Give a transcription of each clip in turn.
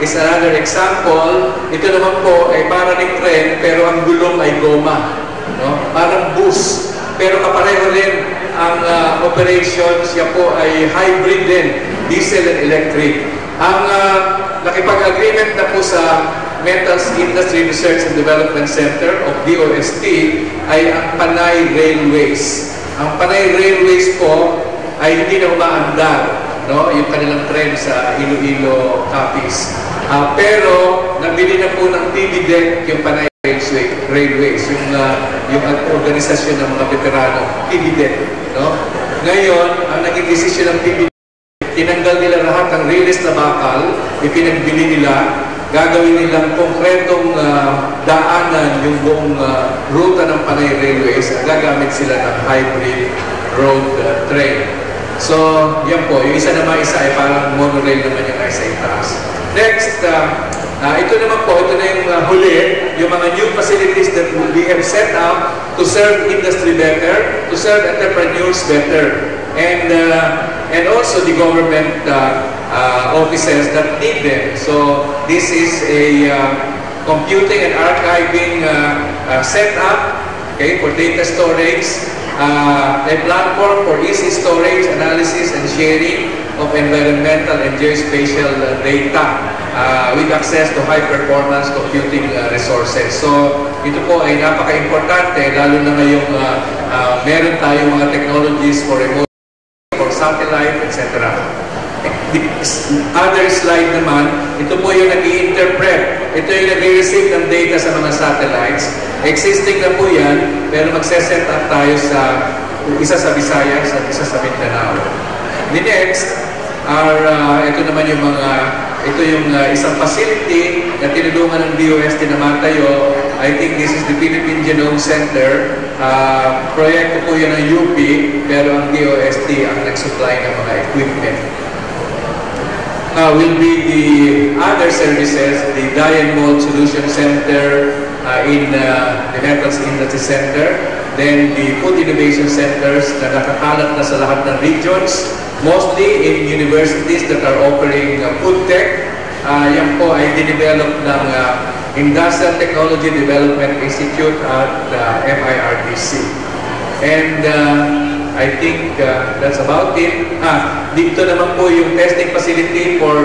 is another example. Ito naman po ay para ng tren pero ang gulong ay goma. No? Parang bus. Pero kapareho rin ang operation. Siya po ay hybrid din, diesel and electric. Ang nakipag-agreement na po sa Metals Industry Research and Development Center of DOST ay ang Panay Railways. Ang Panay Railways po ay hindi na umaandar, no? Yung kanilang tren sa Iloilo, Capiz. Pero nabili na po ng PBDEC yung Panay Railways, yung organisasyon ng mga veterano, PBDEC, no? Ngayon, ang naging desisyon ng PBDEC, tinanggal nila lahat ng release na bakal, ipinagbili nila, gagawin nilang konkretong daanan yung buong ruta ng Panay Railways, gagamit sila ng hybrid road train. So, yan po. Yung isa naman ay parang monorail naman yung nasa itaas. Next, ito naman po, ito na yung huli, yung mga new facilities that we have set up to serve industry better, to serve entrepreneurs better, and also the government offices that need them. So, this is a computing and archiving setup, okay, for data storage, a platform for easy storage, analysis, and sharing of environmental and geospatial data with access to high-performance computing resources. So, ito po ay napaka-importante, lalo na ngayong meron tayong mga technologies for remote, for satellite, etc. The other slide naman, ito po yung nag-i-interpret. Ito yung nag-i-receive ng data sa mga satellites. Existing na po yan, pero magse-set up tayo sa isa sa Visayas at isa sa Mindanao. The next are, ito naman yung mga, ito yung isang facility na tinulungan ng DOST na matayo. I think this is the Philippine Genome Center. Proyekto po yun ng UP, pero ang DOST ang nag-supply ng mga equipment. Will be the other services, the Dye and Mold Solution Center in the Metals Industry Center, then the Food Innovation Centers na nakakalat na sa lahat ng regions, mostly in universities that are offering food tech. Yan po ay dinevelop ng Industrial Technology Development Institute at MIRDC. And I think that's about it. Dito naman po yung testing facility for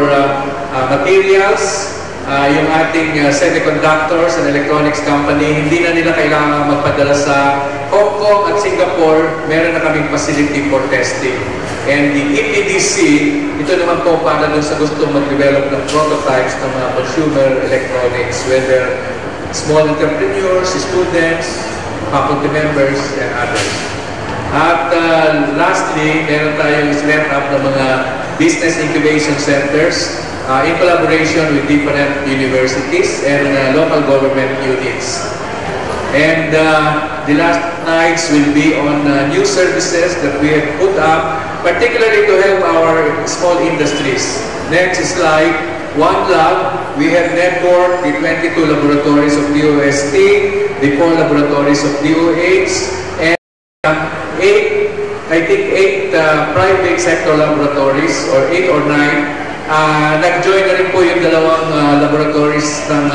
materials, yung ating semiconductors and electronics company. Hindi na nila kailangan magpadala sa Hong Kong at Singapore. Meron na kaming facility for testing. And the EPDC, ito naman po para dun sa gusto mag-develop ng prototypes ng mga consumer electronics, whether small entrepreneurs, students, faculty members, and others. At lastly, meron tayong set up ng mga business incubation centers in collaboration with different universities and local government units. And the last nights will be on new services that we have put up, particularly to help our small industries. Next slide, One Lab. We have networked the 22 laboratories of DOST, the 4 laboratories of DOH, and 8 private sector laboratories, or 8 or 9. Nag-join na rin po yung dalawang laboratories ng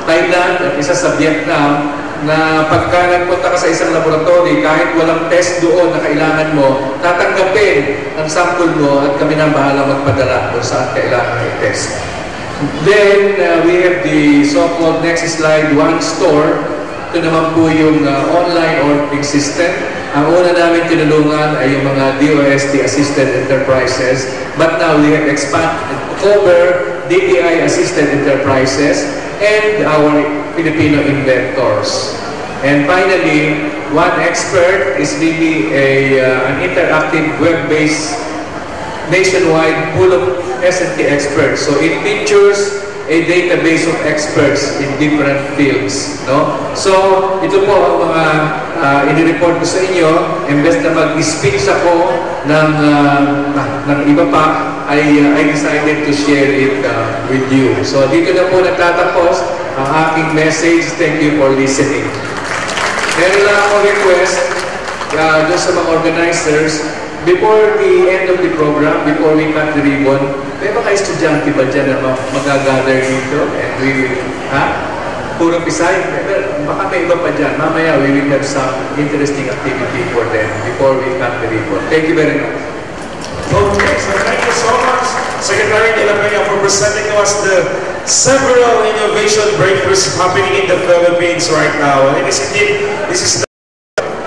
Thailand at isa sa Vietnam, na pagka nagpunta ka sa isang laboratory, kahit walang test doon na kailangan mo, tatanggapin ang sample mo at kami na bahala magpadala kung saan kailangan i-test. Then, we have the so-called next slide, One Store. Ito naman po yung online ordering system. Ang una namin tinulungan ay yung mga DOST-assisted enterprises, but now we have expanded to cover DTI-assisted enterprises and our Filipino inventors. And finally, One Expert is really an interactive web-based nationwide pool of S&T experts. So it features a database of experts in different fields. No? So, ito po ang mga inireport ko sa inyo. Imbes na mag-speech ako ng iba pa, I decided to share it with you. So, dito na po nagtatapos ang aking message. Thank you for listening. Meron lang akong request doon sa mga organizers. before the end of the program, before we cut the ribbon, may mga estudyante ba dyan na mag-gather dito? And we will, puro Pisay? Baka may iba pa dyan. Mamaya, we will have some interesting activity for them before we cut the ribbon. Thank you very much. Okay, so thank you so much, Secretary De La Peña, for presenting to us the several innovation breakthroughs happening in the Philippines right now. And this is the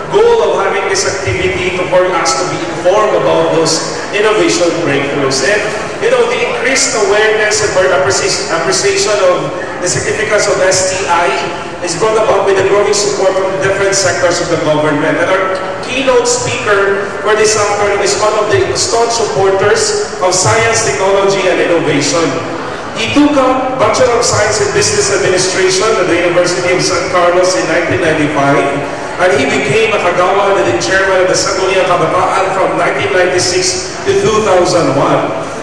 goal of having this activity for us to be informed about those innovation breakthroughs. And, you know, the increased awareness and appreciation of the significance of STI is brought about with the growing support from different sectors of the government. And our keynote speaker for this afternoon is one of the staunch supporters of science, technology, and innovation. He took up Bachelor of Science in Business Administration at the University of San Carlos in 1995. And he became a kagawa and the chairman of the Sangguniang Kabataan from 1996 to 2001.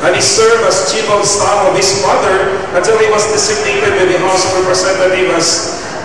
And he served as chief of staff of his father until he was designated with the House of Representatives as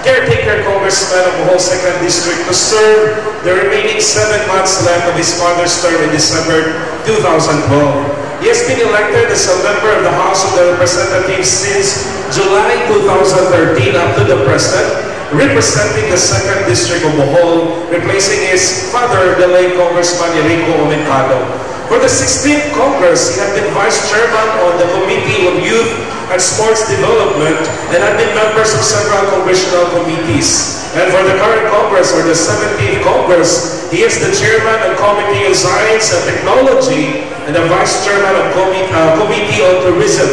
caretaker congressman of Bohol 2nd District to serve the remaining 7 months left of his father's term in December 2012. He has been elected as a member of the House of the Representatives since July 2013 up to the present, representing the 2nd District of Bohol, replacing his father, the late Congressman Untitled. For the 16th Congress, he had been Vice Chairman on the Committee on Youth and Sports Development and had been members of several congressional committees. And for the current Congress, or the 17th Congress, he is the Chairman of Committee on Science and Technology and the Vice Chairman of Committee on Tourism.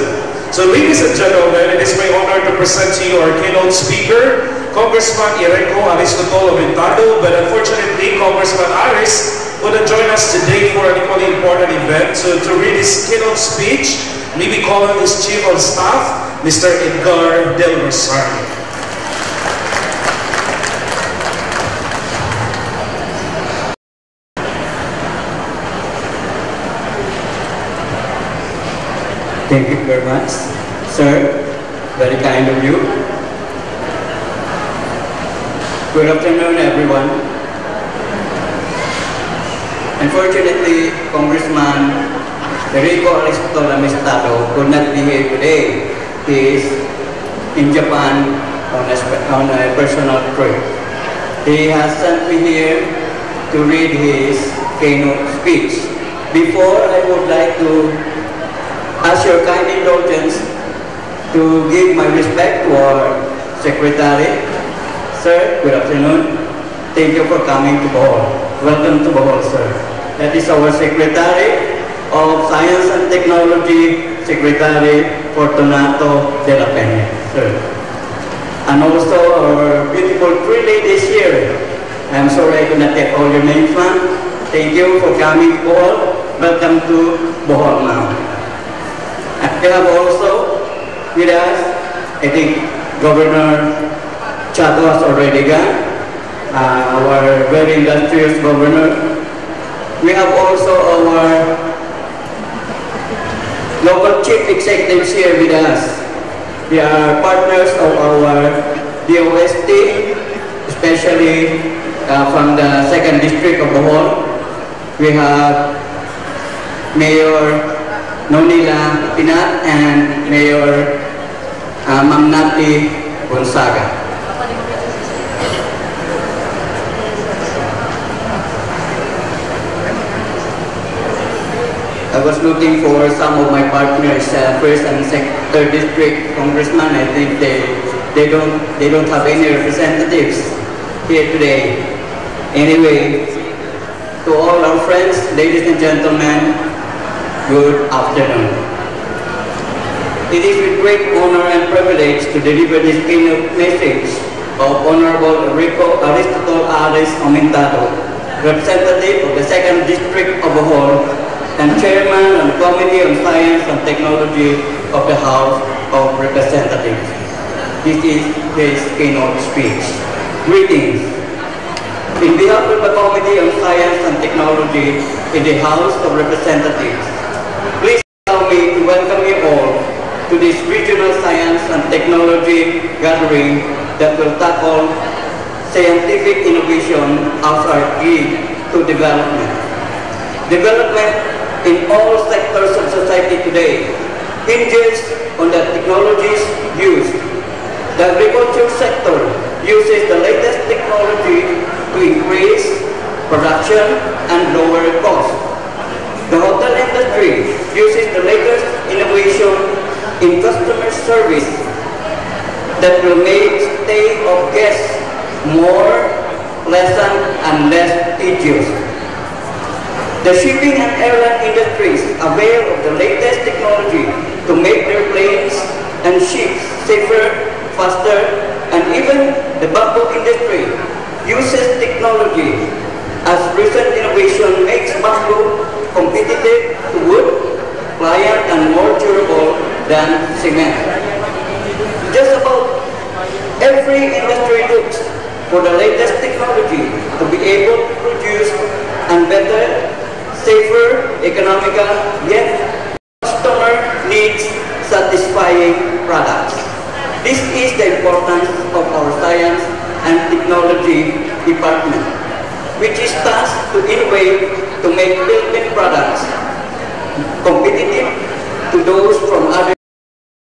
So ladies and gentlemen, it is my honor to present to you our keynote speaker, Congressman Rstw of Untitled, but unfortunately, Congressman Aris wouldn't join us today for an equally important event. So to read his keynote speech, maybe calling his Chief of Staff, Mr. Edgar Del Rosario. Thank you very much, sir. Very kind of you. Good afternoon, everyone. Unfortunately, Congressman Rstw could not be here today. He is in Japan on a personal trip. He has sent me here to read his keynote speech. Before, I would like to ask your kind indulgence to give my respect to our Secretary. Sir, good afternoon. Thank you for coming to Bohol. Welcome to Bohol, sir. That is our Secretary of Science and Technology, Secretary Fortunato De La Peña, sir. And also our beautiful three ladies here. I'm sorry I could not get all your names, ma'am. Thank you for coming to Bohol. Welcome to Bohol now. And we have also with us, I think Governor Chato has already gone, our very illustrious governor. We have also our local chief executives here with us. They are partners of our DOST, especially from the 2nd District of Bohol. We have Mayor Nonila Pinat and Mayor Ma'am Nati Gonzaga. I was looking for some of my partners, 1st and 3rd District Congressman. I think they don't have any representatives here today. Anyway, to all our friends, ladies and gentlemen, good afternoon. It is with great honor and privilege to deliver this keynote message of Honorable Rstw Aris Aumentado, representative of the 2nd District of Bohol and Chairman of the Committee on Science and Technology of the House of Representatives. This is his keynote speech. Greetings. In behalf of the Committee on Science and Technology in the House of Representatives, please allow me to welcome you all to this regional science and technology gathering that will tackle scientific innovation as our key to development. Development in all sectors of society today hinges on the technologies used. The agriculture sector uses the latest technology to increase production and lower costs. The hotel industry uses the latest innovation in customer service that will make stay of guests more pleasant and less tedious. The shipping and airline industries avail of the latest technology to make their planes and ships safer, faster, and even the bamboo industry uses technology as recent innovation makes bamboo competitive to wood, pliant, and more durable than cement. Just about every industry looks for the latest technology to be able to produce and better, safer, economical, yet customer needs satisfying products. This is the importance of our science and technology department, which is tasked to innovate to make Philippine products competitive to those from other.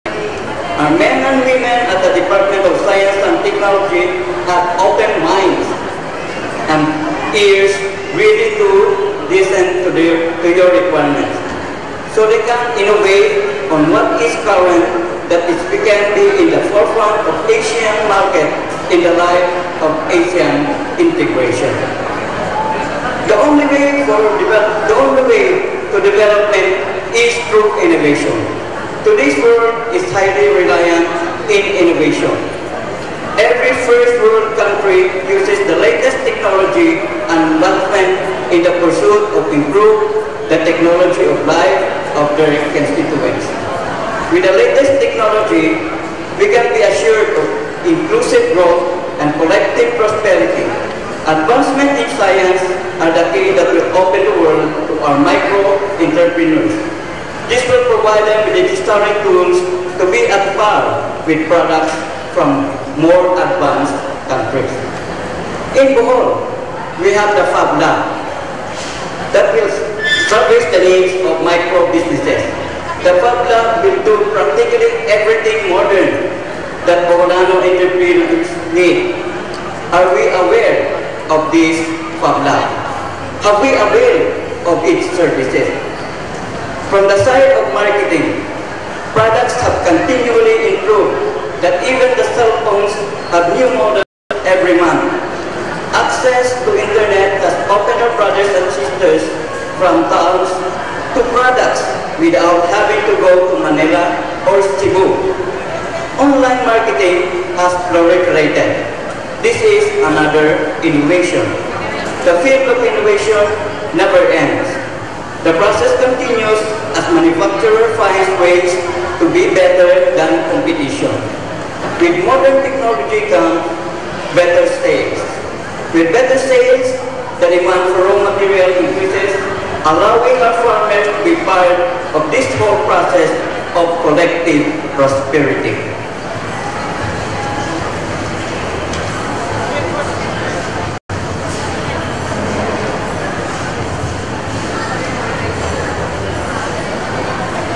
Our men and women at the Department of Science and Technology have open minds and ears ready to listen to your requirements, so they can innovate on what is current that can be in the forefront of Asian market in the light of Asian integration. The only way to development is through innovation. Today's world is highly reliant in innovation. Every first world country uses the latest technology and advancement in the pursuit of improve the technology of life of their constituents. With the latest technology, we can be assured of inclusive growth and collective prosperity. Advancement in science are the key that will open the world to our micro-entrepreneurs. This will provide them with the necessary tools to be at par with products from more advanced countries. In Bohol, we have the Fab Lab that will service the needs of micro-businesses. The Fab Lab will do practically everything modern that Boholano entrepreneurs need. Are we aware of this Fab Lab? Have we availed of its services? From the side of marketing, products have continually improved that even the cell phones have new models every month. Access to internet has opened our brothers and sisters from towns to products without having to go to Manila or Cebu. Online marketing has proliferated. This is another innovation. The field of innovation never ends. The process continues as manufacturer finds ways to be better than competition. With modern technology comes better sales. With better sales, the demand for raw material increases, allowing our farmers to be part of this whole process of collective prosperity.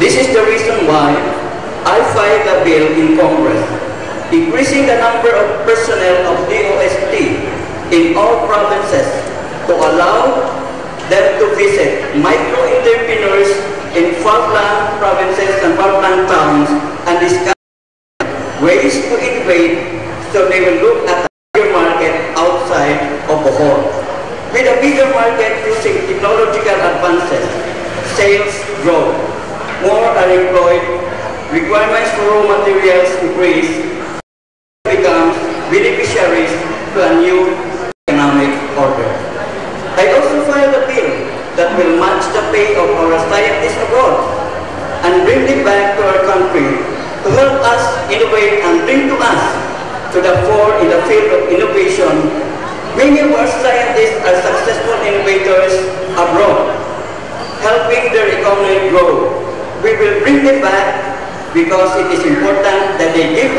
This is the reason why I filed a bill in Congress, increasing the number of personnel of DOST in all provinces to allow them to visit micro-entrepreneurs in far-flung provinces and far-flung towns and discuss ways to innovate so they will look at a bigger market outside of Bohol. With a bigger market using technological advances, sales grow. More are employed, requirements for raw materials increase, becomes beneficiaries to a new economic order. I also filed a bill that will match the pay of our scientists abroad and bring them back to our country to help us innovate and bring to us to the fore in the field of innovation. Many of our scientists are successful innovators abroad, helping their economy grow. We will bring them back because it is important that they give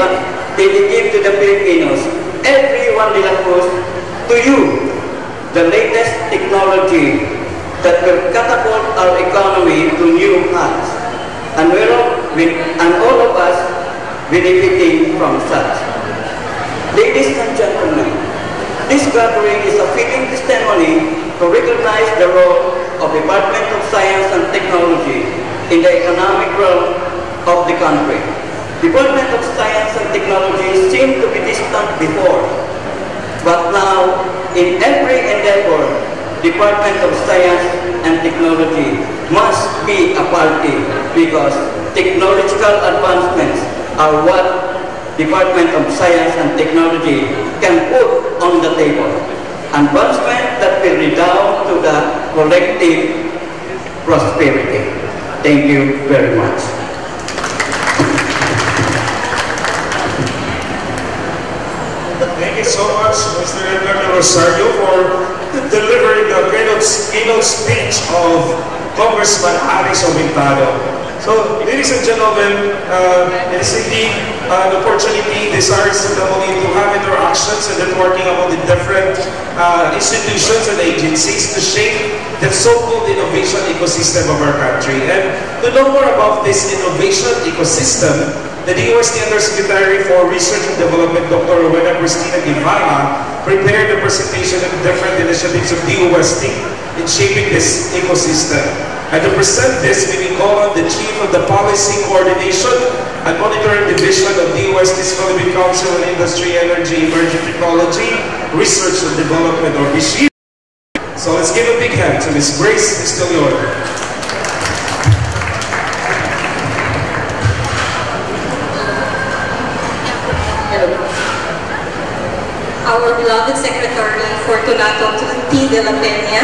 to the Filipinos, everyone de la Cruz, to you, the latest technology that will catapult our economy to new heights, and all of us benefiting from such. Ladies and gentlemen, this gathering is a fitting testimony to recognize the role of Department of Science and Technology in the economic realm of the country. Department of Science and Technology seemed to be distant before, but now, in every endeavor, Department of Science and Technology must be a party because technological advancements are what Department of Science and Technology can put on the table. Advancement that will redound to the collective prosperity. Thank you very much. Thank you so much, Mr. Rstw, for delivering the keynote speech of Congressman Alex Ovintado. So, ladies and gentlemen, it is indeed an opportunity this RSW to have interactions and networking among the different institutions and agencies to shape the so-called innovation ecosystem of our country. And to know more about this innovation ecosystem, the DOST Undersecretary for Research and Development, Dr. Guevara, prepared a presentation of different initiatives of DOST in shaping this ecosystem. And to present this, we will call on the Chief of the Policy Coordination and Monitoring Division of DOST's Philippine Council on Industry, Energy, Emerging Technology, Research and Development, or BISHI. So let's give a big hand to Ms. Grace Estelior. Our beloved Secretary Fortunato T. de la Peña,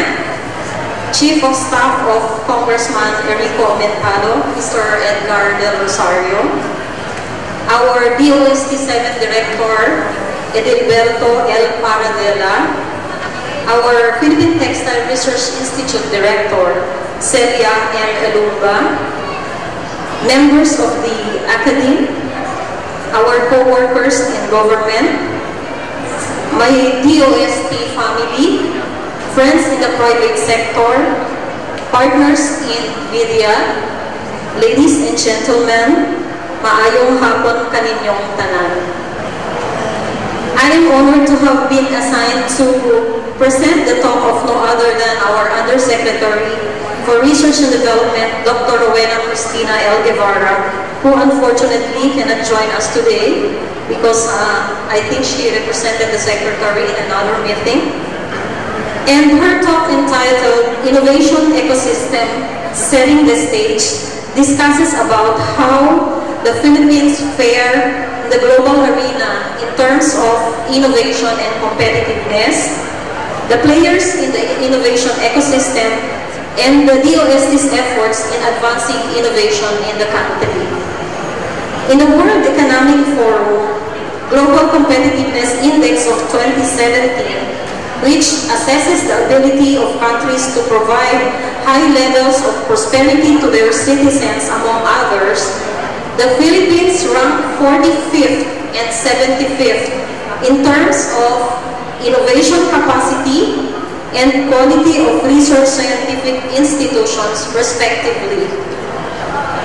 Chief of Staff of Congressman Enrico Aumentado, Mr. Edgar Del Rosario, our DOST 7 Director, Edilberto L. Paradela, our Philippine Textile Research Institute Director, Celia M. Elumba, members of the Academy, our co-workers in government, my DOST family, friends in the private sector, partners in media, ladies and gentlemen, maayong hapon kaninyong tanan. I am honored to have been assigned to present the talk of no other than our Undersecretary for Research and Development, Dr. Rowena Cristina L. Guevara, who unfortunately cannot join us today because I think she represented the Secretary in another meeting. And her talk entitled Innovation Ecosystem, Setting the Stage, discusses about how the Philippines fare in the global arena in terms of innovation and competitiveness, the players in the innovation ecosystem, and the DOST's efforts in advancing innovation in the country. In the World Economic Forum Global Competitiveness Index of 2017, which assesses the ability of countries to provide high levels of prosperity to their citizens, among others, the Philippines ranked 45th and 75th in terms of innovation capacity and quality of research scientific institutions, respectively,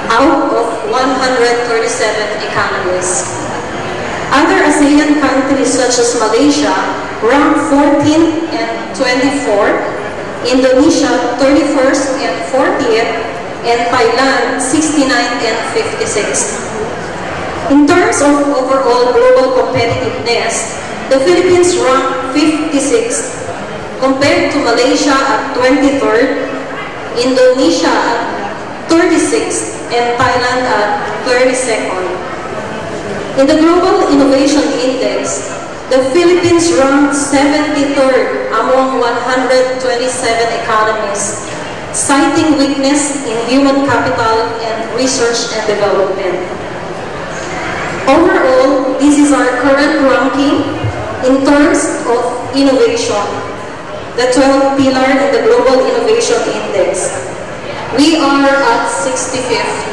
out of 137 economies. Other ASEAN countries such as Malaysia ranked 14th and 24th, Indonesia 31st and 40th, and Thailand 69th and 56th. In terms of overall global competitiveness, the Philippines ranked 56th, compared to Malaysia at 23rd, Indonesia at 36th, and Thailand at 32nd. In the Global Innovation Index, the Philippines ranked 73rd among 127 economies, citing weakness in human capital and research and development. Overall, this is our current ranking in terms of innovation, the 12th pillar in the Global Innovation Index. We are at 65th.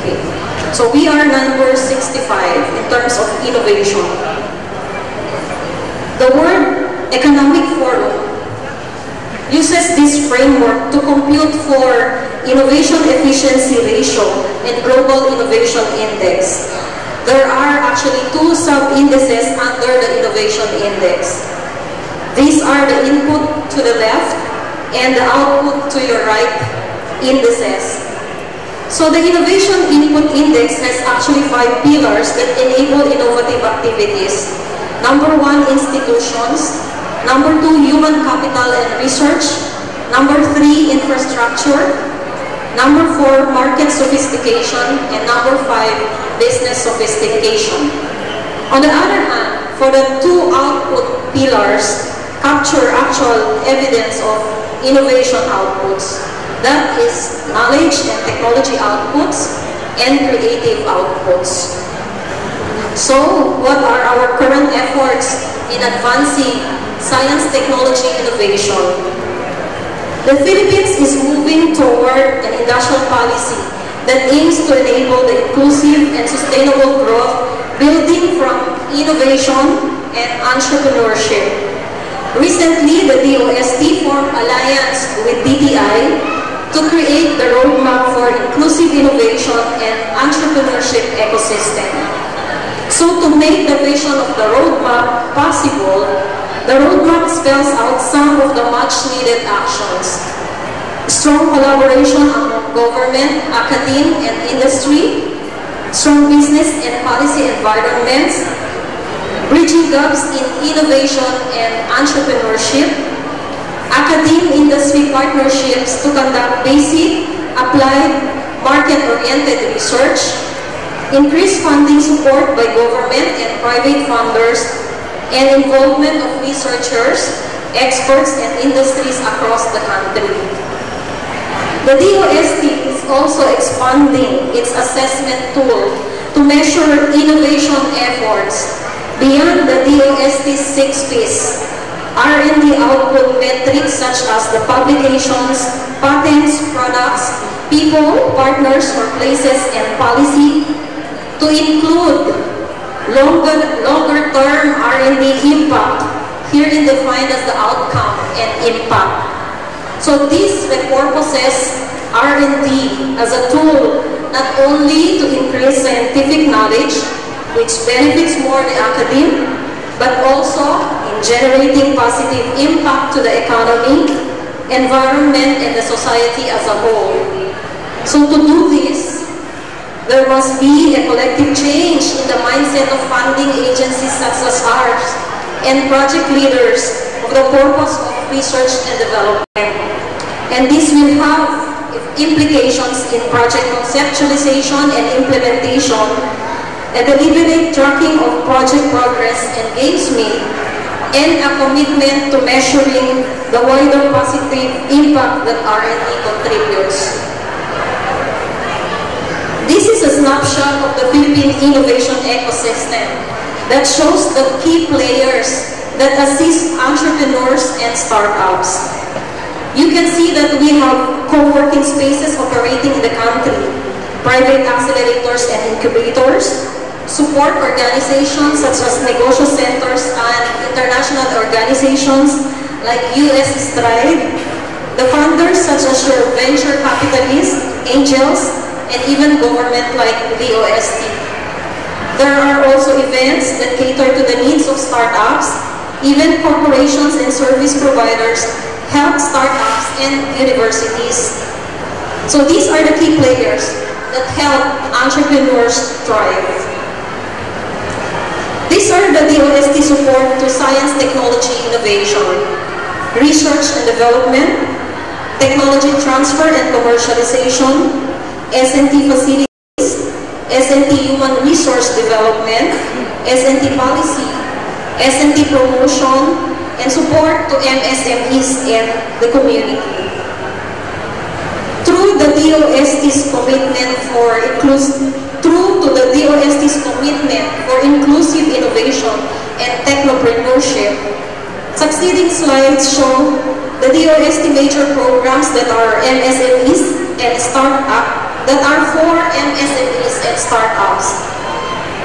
Okay. So we are number 65 in terms of innovation. The word Economic Forum uses this framework to compute for Innovation Efficiency Ratio and Global Innovation Index. There are actually two sub-indices under the Innovation Index. These are the input to the left and the output to your right indices. So the Innovation Input Index has actually 5 pillars that enable innovative activities. Number 1, institutions. Number 2, human capital and research. Number 3, infrastructure. Number 4, market sophistication. And number 5, business sophistication. On the other hand, for the 2 output pillars, capture actual evidence of innovation outputs. That is knowledge and technology outputs and creative outputs. So, what are our current efforts in advancing science, technology, innovation? The Philippines is moving toward an industrial policy that aims to enable the inclusive and sustainable growth building from innovation and entrepreneurship. Recently, the DOST formed alliance with DTI to create the roadmap for inclusive innovation and entrepreneurship ecosystem. So to make the vision of the roadmap possible, the roadmap spells out some of the much-needed actions. Strong collaboration among government, academia, and industry, strong business and policy environments, bridging gaps in innovation and entrepreneurship, academia-industry partnerships to conduct basic, applied, market-oriented research, increased funding support by government and private funders, and involvement of researchers, experts, and industries across the country. The DOST is also expanding its assessment tool to measure innovation efforts beyond the DOST's 6 P's, R&D output metrics such as the publications, patents, products, people, partners, or places, and policy, to include longer-term R&D impact, herein defined as the outcome and impact. So this repurposes R&D as a tool not only to increase scientific knowledge, which benefits more the academe, but also in generating positive impact to the economy, environment, and the society as a whole. So to do this, there must be a collective change in the mindset of funding agencies such as ours and project leaders of the purpose of research and development. And this will have implications in project conceptualization and implementation, a deliberate tracking of project progress engagement, and a commitment to measuring the wider positive impact that R&D contributes. This is a snapshot of the Philippine innovation ecosystem that shows the key players that assist entrepreneurs and startups. You can see that we have co-working spaces operating in the country, private accelerators and incubators, support organizations such as negosyo centers and international organizations like US Stride, the funders such as your venture capitalists, angels, and even government like the DOST. There are also events that cater to the needs of startups, even corporations and service providers help startups and universities. So these are the key players that help entrepreneurs thrive. These are the DOST support to science, technology, innovation, research and development, technology transfer and commercialization, S&T facilities, S&T human resource development, S&T policy, S&T promotion, and support to MSMEs and the community. Through the DOST's commitment for inclusive innovation and technopreneurship, succeeding slides show the DOST major programs that are MSMEs and that are for MSMEs and startups,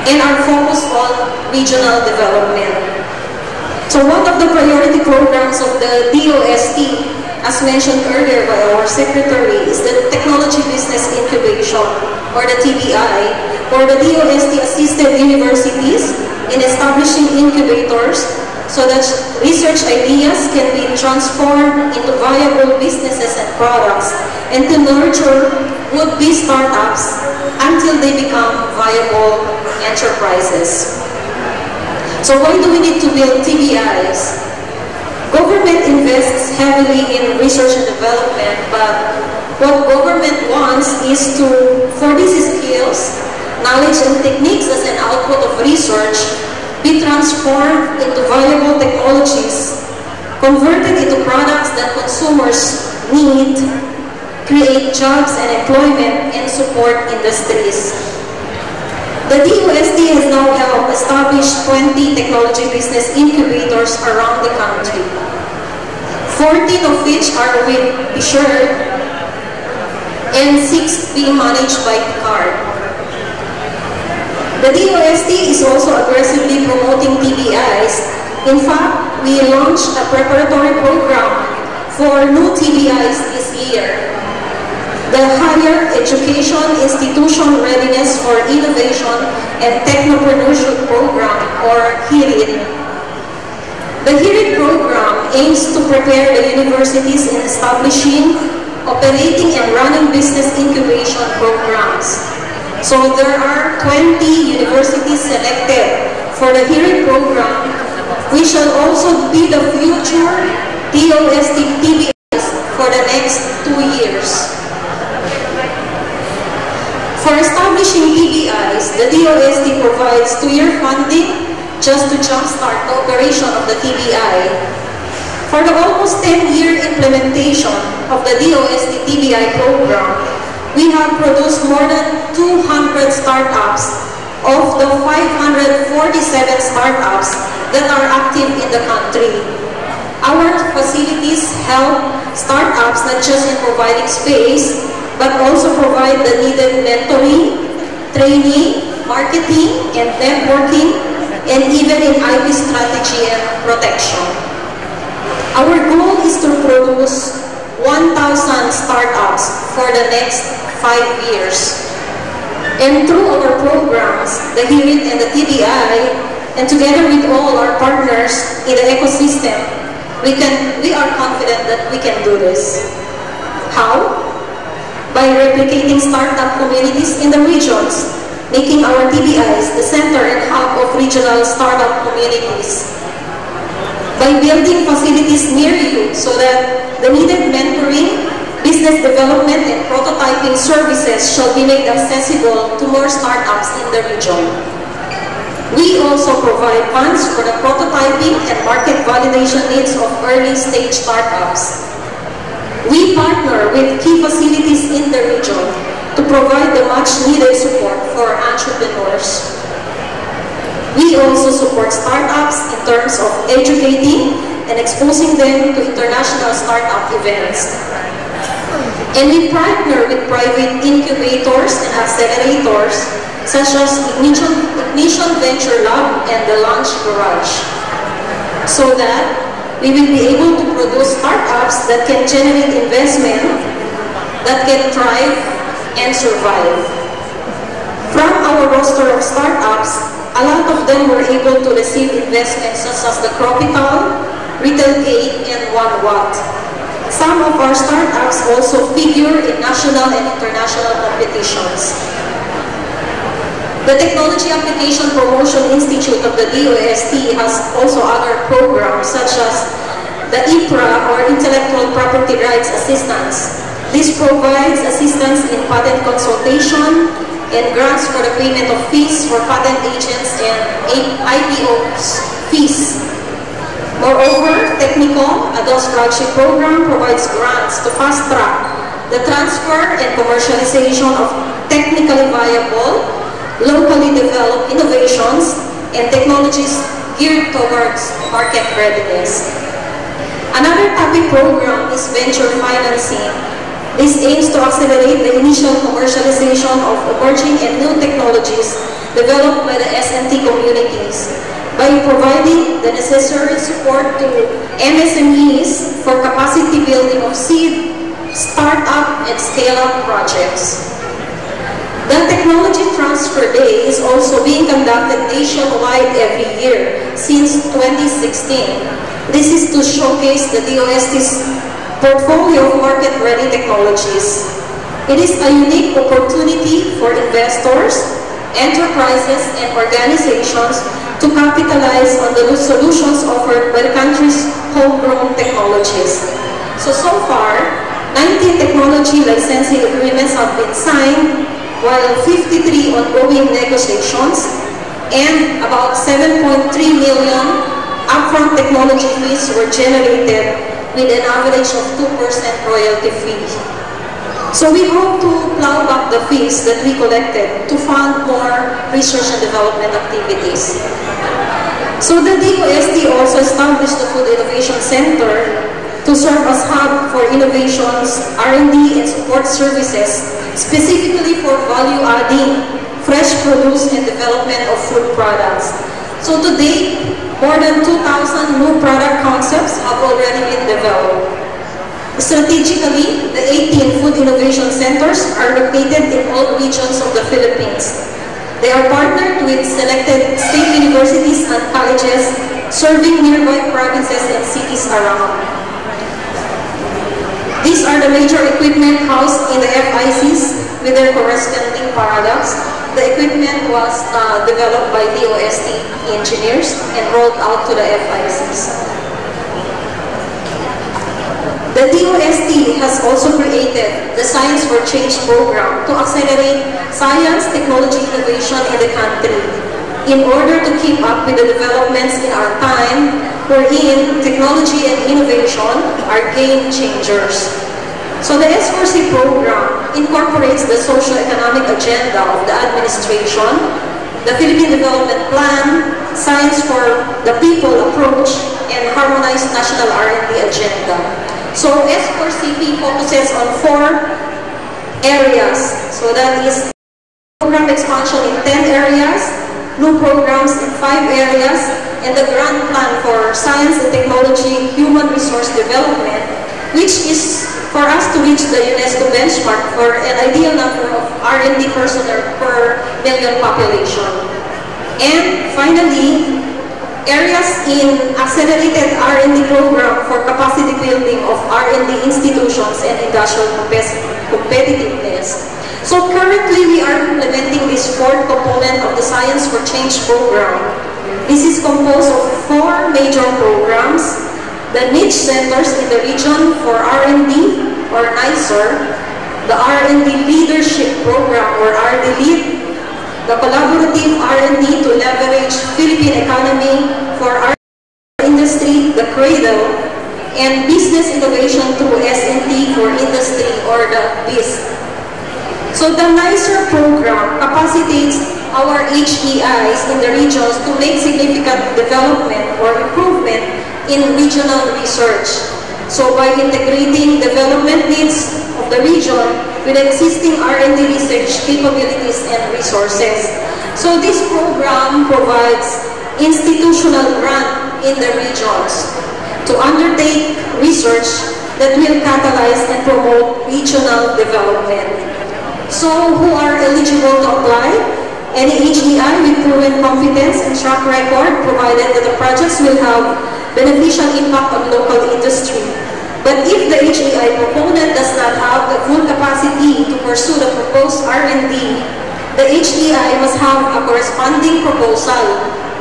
and are focused on regional development. So one of the priority programs of the DOST, as mentioned earlier by our secretary, is the Technology Business Incubation, or the TBI, or the DOST assisted universities in establishing incubators so that research ideas can be transformed into viable businesses and products, and to nurture would-be startups until they become viable enterprises. So why do we need to build TBIs? Government invests heavily in research and development, but what government wants is for these skills, knowledge and techniques as an output of research be transformed into viable technologies, converted into products that consumers need, create jobs and employment, and support industries. The DOST has now helped establish 20 technology business incubators around the country, 14 of which are with Bishard and 6 being managed by Picard. The DOST is also aggressively promoting TBIs. In fact, we launched a preparatory program for new TBIs this year. The Higher Education Institution Readiness for Innovation and Technopreneurship Program, or HIRIT. The HIRIT program aims to prepare the universities in establishing, operating, and running business incubation programs. So there are 20 universities selected for the HIRIT program, which shall also be the future DOST TBIs for the next 2 years. For establishing TBIs, the DOST provides 2-year funding just to jumpstart the operation of the TBI. For the almost 10-year implementation of the DOST TBI program, we have produced more than 200 startups of the 547 startups that are active in the country. Our facilities help startups not just in providing space, but also provide the needed mentoring, training, marketing, and networking, and even in IP strategy and protection. Our goal is to produce 1,000 startups for the next 5 years. And through our programs, the HIRIT and the TBI, and together with all our partners in the ecosystem, we are confident that we can do this. How? By replicating startup communities in the regions, making our TBIs the center and hub of regional startup communities. By building facilities near you so that the needed mentoring, business development, and prototyping services shall be made accessible to more startups in the region. We also provide funds for the prototyping and market validation needs of early stage startups. We partner with key facilities in the region to provide the much needed support for entrepreneurs. We also support startups in terms of educating and exposing them to international startup events. And we partner with private incubators and accelerators such as Ignition Venture Lab and the Launch Garage, so that we will be able to produce startups that can generate investment, that can thrive and survive. From our roster of startups, a lot of them were able to receive investments such as the Cropital, Retail Gate, and 1Watt. Some of our startups also figure in national and international competitions. The Technology Application Promotion Institute of the DOST has also other programs such as the IPRA, or Intellectual Property Rights Assistance. This provides assistance in patent consultation and grants for the payment of fees for patent agents and IPO's fees. Moreover, Technicom, a DOS flagship program, provides grants to fast-track the transfer and commercialization of technically viable, locally developed innovations and technologies geared towards market readiness. Another topic program is venture financing. This aims to accelerate the initial commercialization of emerging and new technologies developed by the S&T communities by providing the necessary support to MSMEs for capacity building of seed, startup, and scale-up projects. The Technology Transfer Day is also being conducted nationwide every year since 2016. This is to showcase the DOST's portfolio of market-ready technologies. It is a unique opportunity for investors, enterprises, and organizations to capitalize on the solutions offered by the country's homegrown technologies. So far, 19 technology licensing agreements have been signed, while 53 ongoing negotiations, and about 7.3 million upfront technology fees were generated with an average of 2% royalty fee. So we hope to plow back the fees that we collected to fund more research and development activities. So the DOST also established the Food Innovation Center to serve as hub for innovations, R&D, and support services, specifically for value-adding, fresh produce, and development of food products. So to date, more than 2,000 new product concepts have already been developed. Strategically, the 18 food innovation centers are located in all regions of the Philippines. They are partnered with selected state universities and colleges, serving nearby provinces and cities around. These are the major equipment housed in the FICs with their corresponding products. The equipment was developed by DOST engineers and rolled out to the FICs. The DOST has also created the Science for Change program to accelerate science, technology, innovation in the country in order to keep up with the developments in our time, wherein technology and innovation are game changers. So the S4C program incorporates the socio-economic agenda of the administration, the Philippine Development Plan, Science for the People approach, and harmonized national R&D agenda. So S4CP focuses on 4 areas. So that is program expansion in 10 areas, new programs in 5 areas, and the grand plan for science and technology, human resource development, which is for us to reach the UNESCO benchmark for an ideal number of R&D personnel per million population. And finally, areas in accelerated R&D program for capacity building of R&D institutions and industrial competitiveness. So currently, we are implementing this 4th component of the Science for Change program. This is composed of 4 major programs: the niche centers in the region for R&D, or NICER, the R&D leadership program, or RD-LEAD, the collaborative R&D to leverage Philippine economy for our industry, the CRADLE, and business innovation through S&T for industry, or the BIS. So the NICER program capacitates our HEIs in the regions to make significant development or improvement in regional research. So by integrating development needs of the region with existing R&D research capabilities and resources. So this program provides institutional grant in the regions to undertake research that will catalyze and promote regional development. So who are eligible to apply? Any HEI with proven competence and track record, provided that the projects will have beneficial impact on local industry. But if the HEI proponent does not have the full capacity to pursue the proposed R&D, the HEI must have a corresponding proposal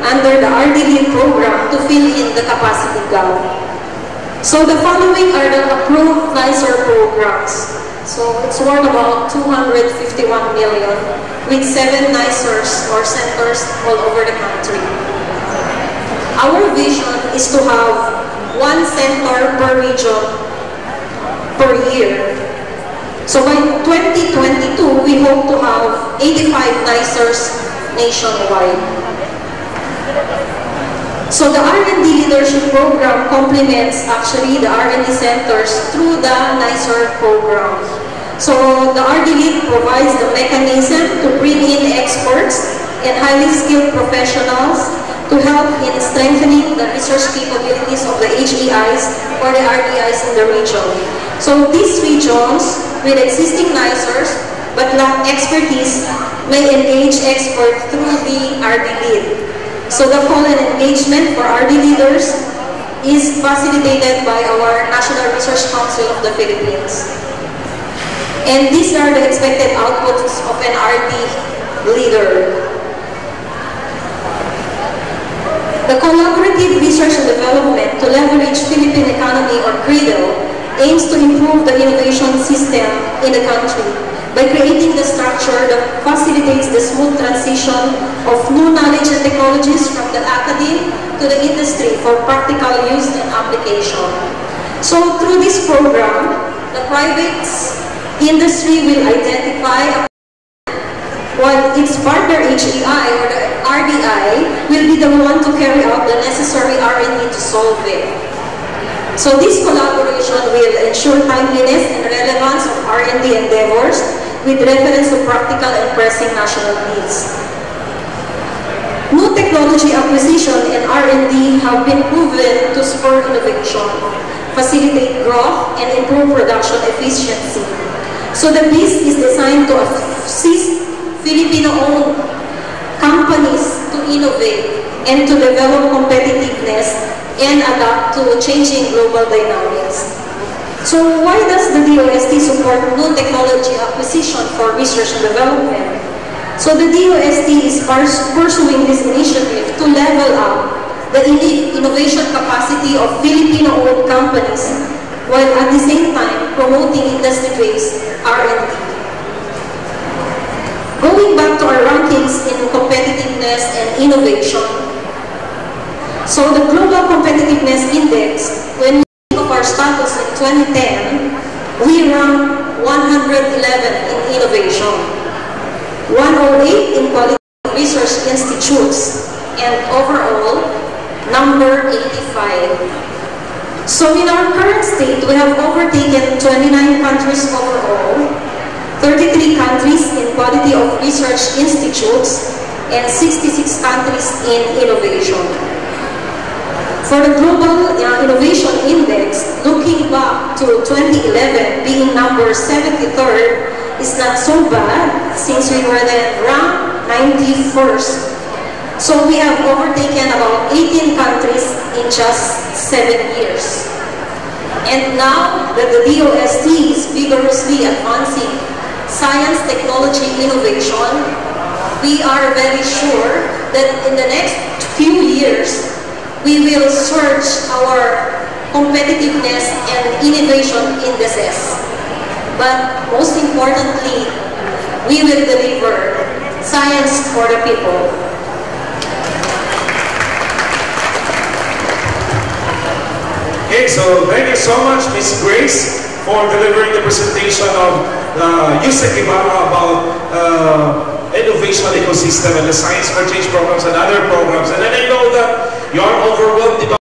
under the RD-LEAD program to fill in the capacity gap. So the following are the approved NICER programs. So it's worth about 251 million with 7 NICERs or centers all over the country. Our vision is to have 1 center per region per year. So by 2022, we hope to have 85 NICERs nationwide. So the R&D leadership program complements actually the R&D centers through the NICER program. So the RD-LEAD provides the mechanism to bring in experts and highly skilled professionals to help in strengthening the research capabilities of the HEIs or the RDIs in the region. So these regions with existing NICERs but lack expertise may engage experts through the RD lead. So the call and engagement for RD leaders is facilitated by our National Research Council of the Philippines. And these are the expected outputs of an RD leader. The collaborative research and development to leverage Philippine economy or CRIDO aims to improve the innovation system in the country by creating the structure that facilitates the smooth transition of new knowledge and technologies from the academy to the industry for practical use and application. So through this program, the private industry will identify while its partner HEI or the RDI will be the one to carry out the necessary R&D to solve it. So this collaboration will ensure timeliness and relevance of R&D endeavors with reference to practical and pressing national needs. New technology acquisition and R&D have been proven to spur innovation, facilitate growth, and improve production efficiency. So the BIS is designed to assist Filipino-owned companies to innovate and to develop competitiveness and adapt to changing global dynamics. So why does the DOST support new technology acquisition for research and development? So the DOST is pursuing this initiative to level up the innovation capacity of Filipino-owned companies while at the same time promoting industry-based R&D. Going back to our rankings in competitiveness and innovation, so the Global Competitiveness Index, when we think of our status in 2010, we ranked 111 in innovation, 108 in quality research institutes, and overall, number 85. So in our current state, we have overtaken 29 countries overall, 33 countries in quality of research institutes, and 66 countries in innovation. For the Global Innovation Index, looking back to 2011, being number 73rd is not so bad since we were then ranked 91st. So we have overtaken about 18 countries in just 7 years. And now that the DOST is vigorously advancing science, technology, innovation, we are very sure that in the next few years, we will surge our competitiveness and innovation indices. But most importantly, we will deliver science for the people. Okay, so thank you so much, Ms. Grace, for delivering the presentation of Yusek Ibarra about innovation ecosystem and the science exchange programs and other programs. And then I know that you are overwhelmed about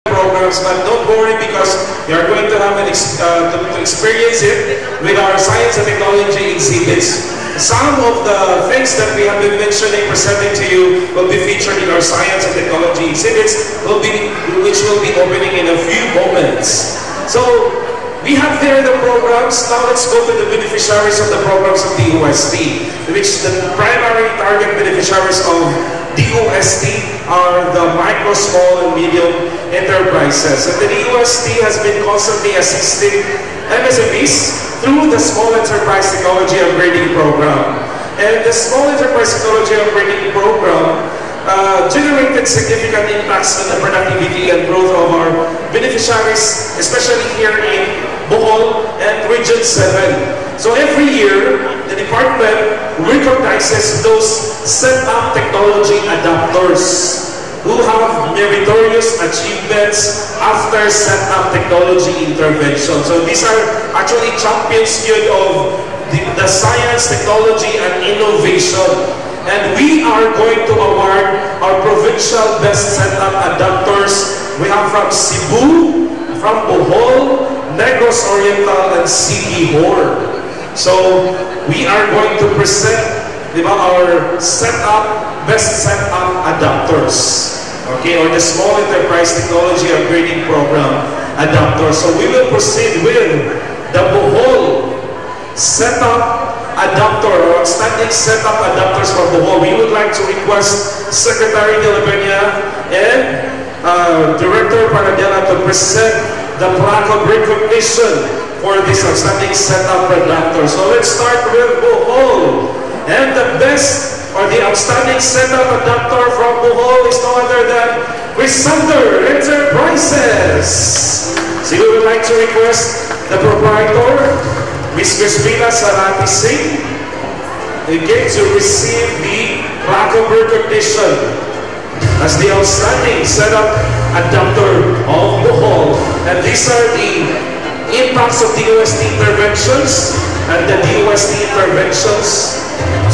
programs, but don't worry because you are going to have to experience it with our science and technology exhibits. Some of the things that we have been mentioning, presenting to you, will be featured in our science and technology exhibits, which will be opening in a few moments. So we have there the programs. Now let's go to the beneficiaries of the programs of DOST, which the primary target beneficiaries of DOST are the micro, small, and medium enterprises. And the DOST has been constantly assisting MSMEs through the Small Enterprise Technology Upgrading Program. And the Small Enterprise Technology Upgrading Program generated significant impacts on the productivity and growth of our beneficiaries, especially here in Bohol and Region 7. So every year, the department recognizes those set-up technology adapters who have meritorious achievements after set-up technology intervention. So these are actually champions here of the science, technology, and innovation. And we are going to award our provincial best setup adapters. We have from Cebu, from Bohol, Negros Oriental, and Siquijor. So we are going to present our setup, best setup adapters. okay, or the Small Enterprise Technology Upgrading Program adapter. So we will proceed with the Bohol setup adapter or outstanding setup adapters from Bohol. We would like to request Secretary de la Peña and Director Paradela to present the plaque of recognition for this outstanding setup adapter. So let's start with Bohol. And the best or the outstanding setup adapter from Bohol is no other than Rstw Enterprises. So we would like to request the proprietor, Ms. Crispina Sarati Singh, again to receive the plaque of recognition as the outstanding setup adapter of Bohol. And these are the impacts of DOST interventions and the DOST interventions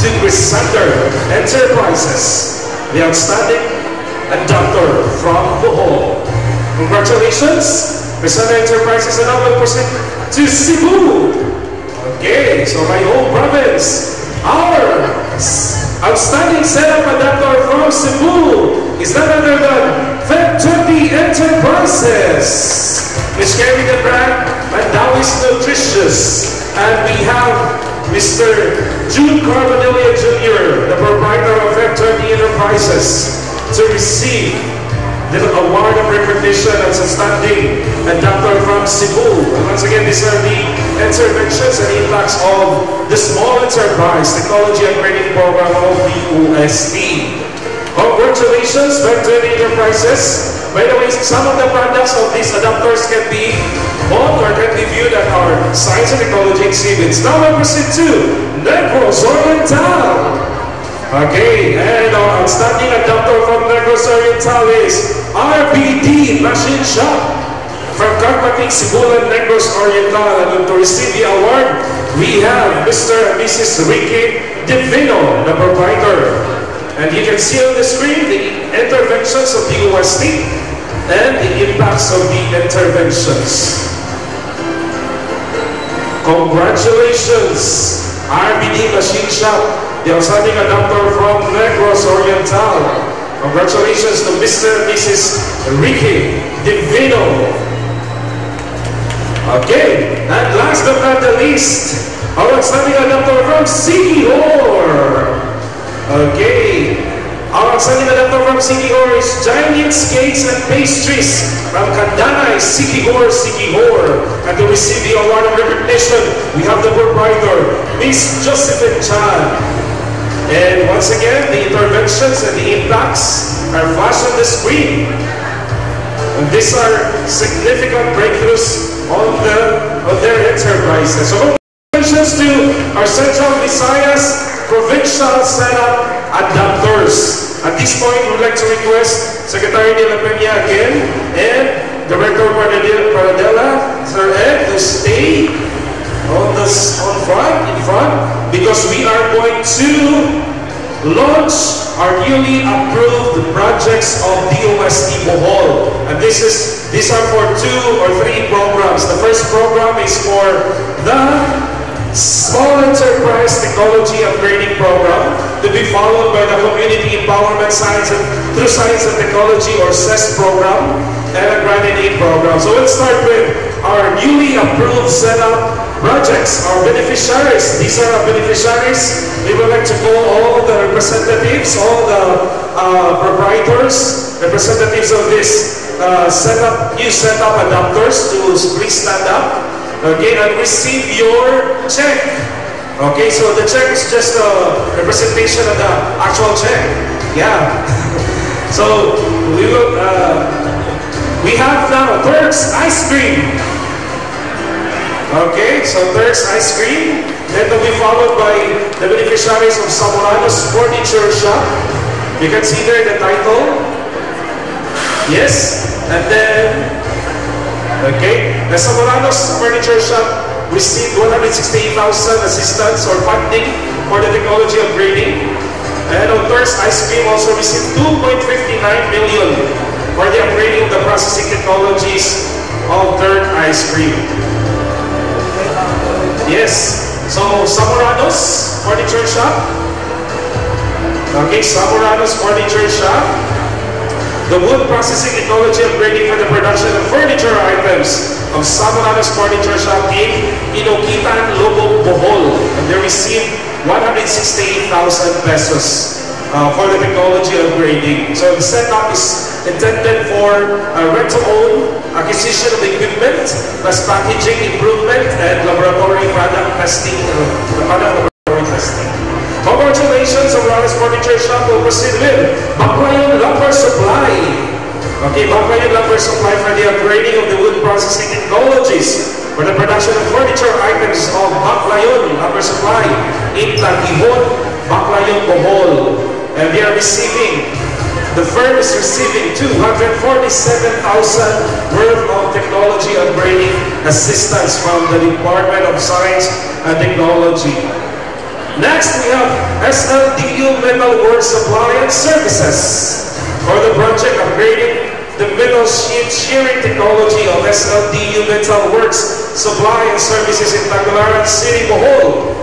to Rstw Enterprises, the outstanding adapter from Bohol. Congratulations, Rstw Enterprises, and now we'll proceed to Cebu. Okay, so my home province, our outstanding setup adapter from Cebu is none other than Rstw Enterprises, which carry the brand Mandawi's Nutritious. And we have Mr. June Carbonelia Jr., the proprietor of Rstw Enterprises, to receive the award of recognition as outstanding adapter from Cebu. And once again, these are the interventions and impacts of the Small Enterprise Technology Upgrading Program of DOST. Congratulations, Rstw Enterprises. By the way, some of the products of these adapters can be bought or can be viewed at our Science and Technology exhibits. Now we'll proceed to Negros Oriental. Okay, and our outstanding adapter from Negros Oriental is RBD Machine Shop from Carpating Cebulan, Negros Oriental. And to receive the award, we have Mr. and Mrs. Ricky Divino, the proprietor. And you can see on the screen the interventions of the DOST and the impacts of the interventions. Congratulations, RBD Machine Shop, the outstanding adapter from Negros Oriental. Congratulations to Mr. and Mrs. Ricky Divino. Okay, and last but not the least, our outstanding adapter from Sikihor. Okay, our outstanding adapter from Sikihor is Giants Cakes and Pastries from Kandanay, Sikihor. And to receive the award of recognition, we have the proprietor, Miss Josephine Chan. And once again, the interventions and the impacts are flashed on the screen. And these are significant breakthroughs on their enterprises. So congratulations to our Central Visayas Provincial Setup Adapters. At this point, we would like to request Secretary de la Peña again and Director Paradela, Sir Ed, to stay in front, because we are going to launch our newly approved projects of DOST Bohol. And these are for 2 or 3 programs. The first program is for the Small Enterprise Technology Upgrading Program, to be followed by the Community Empowerment through Science and Technology or CES program and a Grant and Aid program. So let's start with our newly approved setup projects, our beneficiaries. These are our beneficiaries. We would like to call all the representatives, all the proprietors, representatives of this new setup adapters to please stand up. Okay, and receive your check. Okay, so the check is just a representation of the actual check. Yeah. So we have now Turks Ice Cream. Okay, so Turks Ice Cream. Then will be followed by the beneficiaries of Zamorano's Furniture Shop. You can see there the title. Yes, and then okay, the Zamorano's Furniture Shop received 168,000 assistance or funding for the technology upgrading. And Turks Ice Cream also received 2.59 million for the upgrading of the processing technologies of Turks Ice Cream. Yes, so Zamorano's Furniture Shop. Okay, Zamorano's Furniture Shop the wood processing technology upgrading for the production of furniture items of Samonadas Furniture Shop in Inoquitan, Lobo, Bohol. And they received 168,000 pesos for the technology upgrading. So the setup is intended for rent-to-own, acquisition of equipment, plus packaging improvement, and laboratory product testing. Congratulations, Samonadas Furniture Shop will proceed with Baclayon Lumber Supply. Okay, Baclayon Lumber Supply for the upgrading of the wood processing technologies for the production of furniture items of Baclayon Lumber Supply in Tagihon, Baclayon, Bohol. And they are receiving, the firm is receiving 247,000 worth of technology upgrading assistance from the Department of Science and Technology. Next, we have SLDU Metal Works Supply and Services for the project upgrading the metal sheet shearing technology of SLDU Metal Works Supply and Services in Tagularan City, Bohol,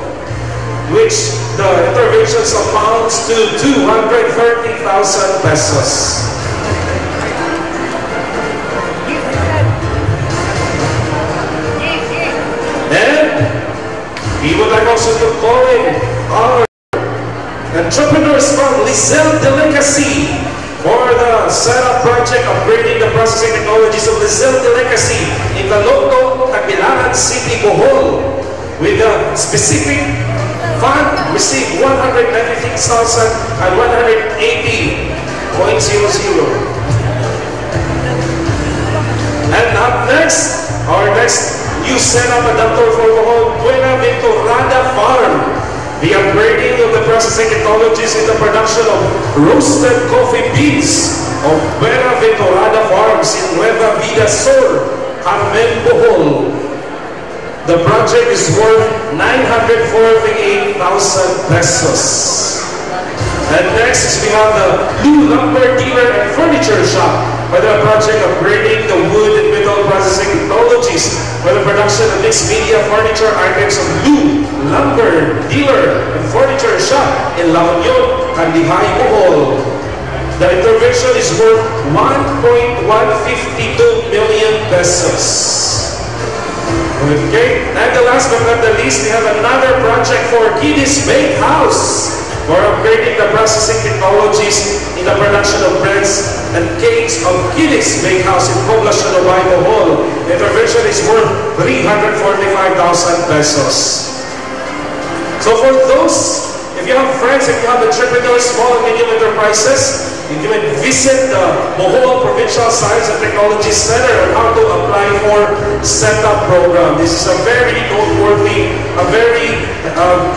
which the interventions amounts to 230,000 pesos. We would like also to call in our entrepreneurs from Lizelle Delicacy for the setup project upgrading the processing technologies of Lizelle Delicacy in the local Tagbilaran City, Bohol, with a specific fund received 196,180.00. And up next, our next new setup adapter for Bohol, Buena Venturada Farm. The upgrading of the processing technologies in the production of roasted coffee beans of Buena Venturada Farms in Nueva Vida Sur, Carmen, Bohol. The project is worth 948,000 pesos. And next, we have the Blue Lumber Dealer and Furniture Shop for the project upgrading the wood and metal processing technologies for the production of mixed media furniture items of Blue Lumber Dealer and Furniture Shop in La Union, Kandihay, Bohol. The intervention is worth 1.152 million pesos. Okay, and the last but not the least, we have another project for Kiddies Bakehouse for upgrading the processing technologies in the production of breads and cakes of Kiddies Bakehouse in Poblacion of Bohol. The intervention is worth 345,000 pesos. So for those, if you have friends, if you have entrepreneurs, small and medium enterprises, you can visit the Bohol Provincial Science and Technology Center on how to apply for setup program. This is a very noteworthy, a very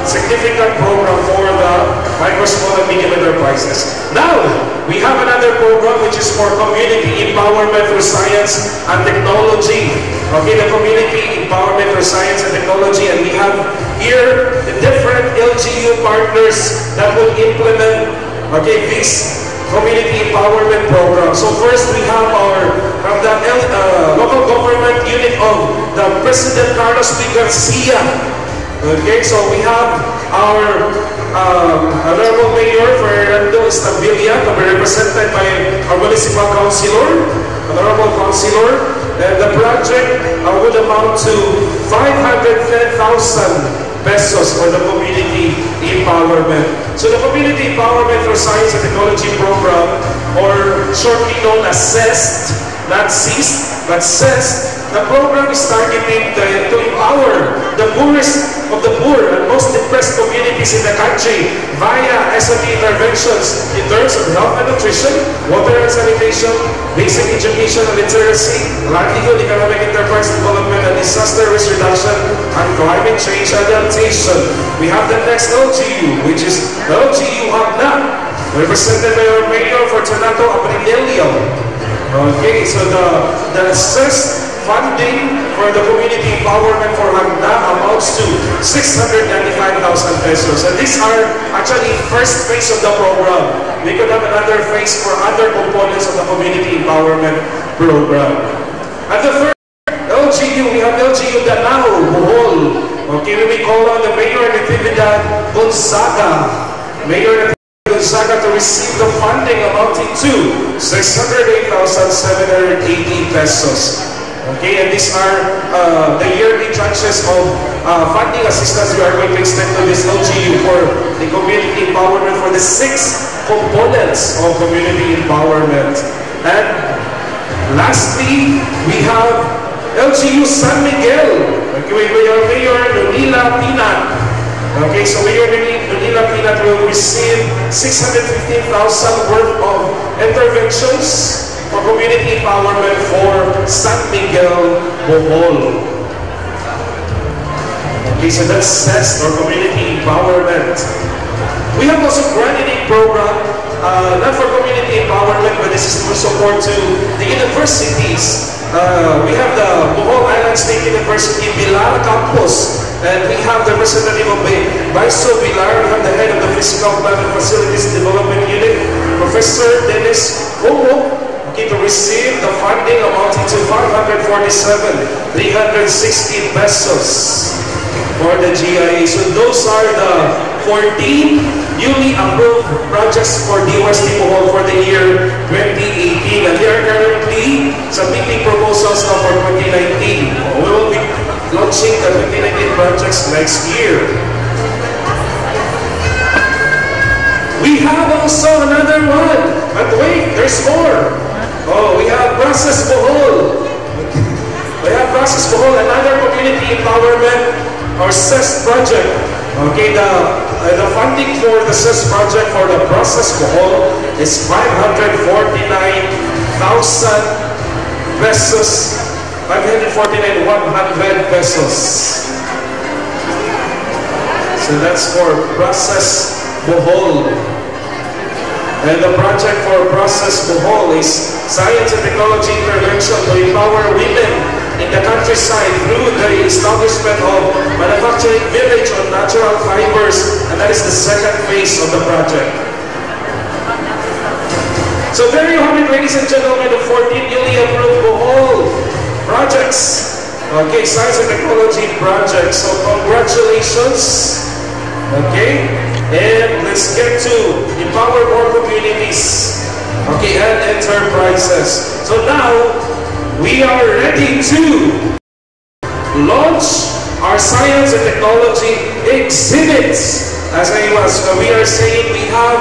significant program for the micro, small, and medium enterprises. Now, we have another program which is for community empowerment through science and technology. Okay, the community empowerment through science and technology, and we have here the different LGU partners that will implement, okay, this community empowerment program. So first we have from the local government unit of the President Carlos P. Garcia. Okay, so we have our Honorable Mayor Fernando Estabilia to be represented by our Municipal Councilor, Honorable Councilor, and the project would amount to 510,000 pesos for the community empowerment. So the community empowerment for science and technology program, or shortly known as CEST, not CEST, but CEST, the program is targeting to empower the poorest of the poor and most depressed communities in the country via SME interventions in terms of health and nutrition, water and sanitation, basic education and literacy, livelihood, economic enterprise development, and disaster risk reduction, and climate change adaptation. We have the next LGU, which is LGU Hagna, represented by our Mayor Fortunato Abrinelio. Okay, so the CEST funding for the community empowerment for Hagna amounts to 695,000 pesos. And these are actually first phase of the program. We could have another phase for other components of the community empowerment program. At the first LGU, we have LGU Danao, Bohol. Okay, we call on the Mayor Natividad Gonzaga. Mayor Gonzaga to receive the funding amounting to 608,780 pesos. Okay, and these are the yearly tranches of funding assistance we are going to extend to this LGU for the community empowerment for the 6 components of community empowerment. And lastly, we have LGU San Miguel. Okay, we are Mayor Nunila Pinat. Okay, so Mayor Nunila Pinat will receive 615,000 worth of interventions for community empowerment for San Miguel, Bohol. Okay, so that's CEST or community empowerment. We have also granting program, not for community empowerment, but this is for support to the universities. We have the Bohol Island State University Bilar campus, and we have the representative of Rstw Bilar. We have the head of the Physical Plant and Facilities Development Unit, Professor Dennis Romo, to receive the funding amounting to 547,360 pesos for the GIA. So those are the 14 newly approved projects for DOST Bohol for the year 2018. And they are currently submitting proposals now for 2019. We will be launching the 2019 projects next year. We have also another one, but wait, there's more. Oh, we have Process Bohol. We have Process Bohol, another community empowerment or CEST project. Okay, the funding for the CEST project for the Process Bohol is 549,000 pesos, 549,100 pesos. So that's for Process Bohol. And the project for Process Bohol is science and technology intervention to empower women in the countryside through the establishment of manufacturing village on natural fibers, and that is the second phase of the project. So there you have it, ladies and gentlemen, the 14 newly approved Bohol projects. Okay, science and technology projects. So congratulations. Okay, and let's get to empower more communities, okay, and enterprises. So now we are ready to launch our science and technology exhibits. As we are saying, we have